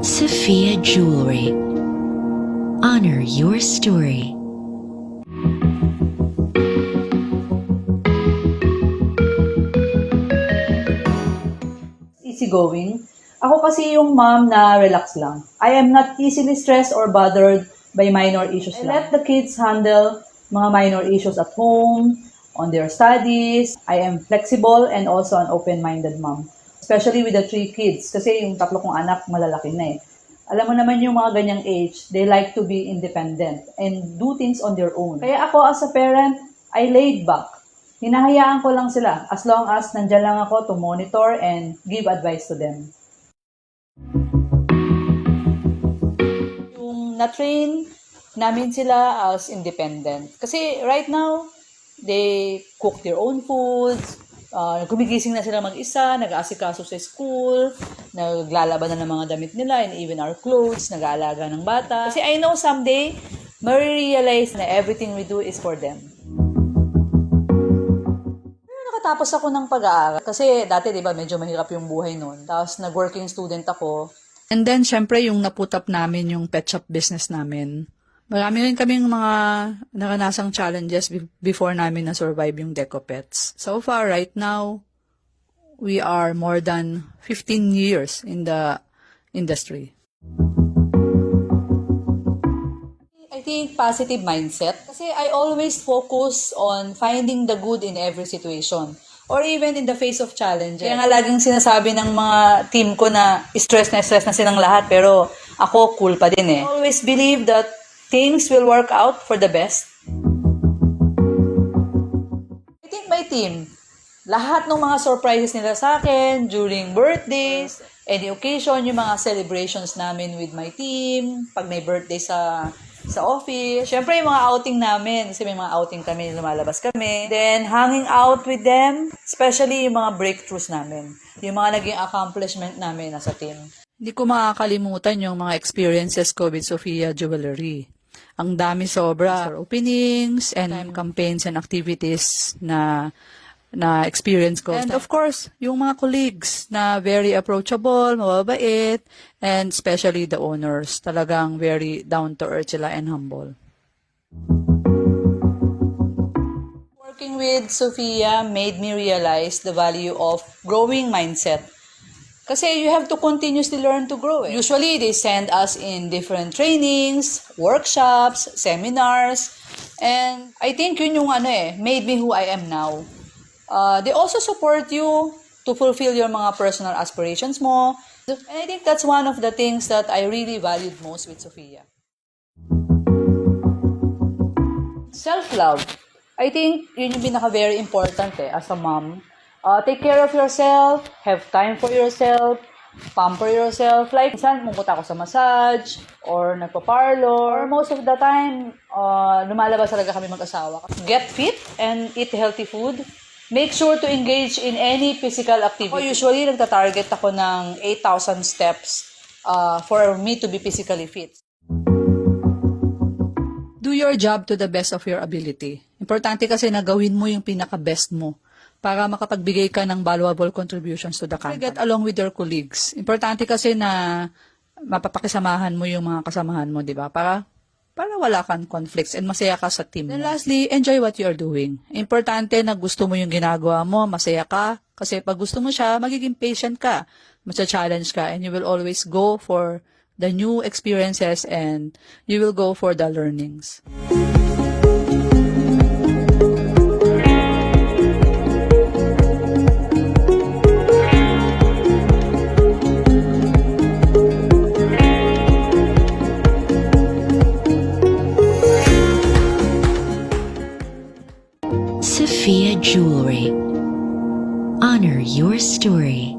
Sophia Jewelry. Honor your story. Easygoing. Ako kasi yung mom na relax lang. I am not easily stressed or bothered by minor issues lang. I let the kids handle mga minor issues at home, on their studies. I am flexible and also an open-minded mom. Especially with the 3 kids. Kasi yung 3 kong anak, malalaki na eh. Alam mo naman yung mga ganyang age, they like to be independent and do things on their own. Kaya ako as a parent, I laid back. Hinahayaan ko lang sila as long as nandyan lang ako to monitor and give advice to them. Yung na-train namin sila as independent. Kasi right now, they cook their own foods, gumigising na sila mag-isa, nag-aasikaso sa school, naglalaban na ng mga damit nila and even our clothes, nag-aalaga ng bata. Kasi I know someday, ma-realize na everything we do is for them. Nakatapos ako ng pag-aaral. Kasi dati, di ba, medyo mahirap yung buhay noon. Tapos nag-working student ako. And then, syempre, yung naputap namin yung pet shop business namin. Marami rin kaming mga naranasang challenges before namin na-survive yung Deco Pets. So far, right now, we are more than 15 years in the industry. I think positive mindset. Kasi I always focus on finding the good in every situation. Or even in the face of challenges. Kaya nga laging sinasabi ng mga team ko na stress na silang lahat. Pero ako, cool pa din eh. I always believe that things will work out for the best. I think my team, lahat ng mga surprises nila sa akin during birthdays, any occasion, yung mga celebrations namin with my team, pag may birthday sa office. Siyempre, yung mga outing namin, kasi may mga outing kami, lumalabas kami. Then, hanging out with them, especially yung mga breakthroughs namin, yung mga naging accomplishment namin nasa team. Hindi ko makakalimutan yung mga experiences ko with Sophia Jewelry. Ang dami sobra. Openings and campaigns and activities na experience ko. And of course, yung mga colleagues na very approachable, mababait, and especially the owners. Talagang very down-to-earth sila and humble. Working with Sophia made me realize the value of growing mindset. Kasi you have to continuously learn to grow. Usually, they send us in different trainings, workshops, seminars, and I think yun yung made me who I am now. They also support you to fulfill your mga personal aspirations mo. And I think that's one of the things that I really valued most with Sophia. Self-love. I think yun yung very important as a mom. Take care of yourself, have time for yourself, pamper yourself. Like, minsan, pumunta ako sa massage, or nagpa-parlor, or most of the time, lumalabas talaga kami mag-asawa. Get fit and eat healthy food. Make sure to engage in any physical activity. Usually, nagta-target ako ng 8,000 steps for me to be physically fit. Do your job to the best of your ability. Importante kasi na gawin mo yung pinaka-best mo para makapagbigay ka ng valuable contributions to the company. Get along with your colleagues. Importante kasi na mapapakisamahan mo yung mga kasamahan mo, di ba? Para wala kang conflicts and masaya ka sa team mo. Then lastly, enjoy what you are doing. Importante na gusto mo yung ginagawa mo, masaya ka. Kasi pag gusto mo siya, magiging patient ka. Masya-challenge ka and you will always go for the new experiences and you will go for the learnings. Sophia Jewelry. Honor your story.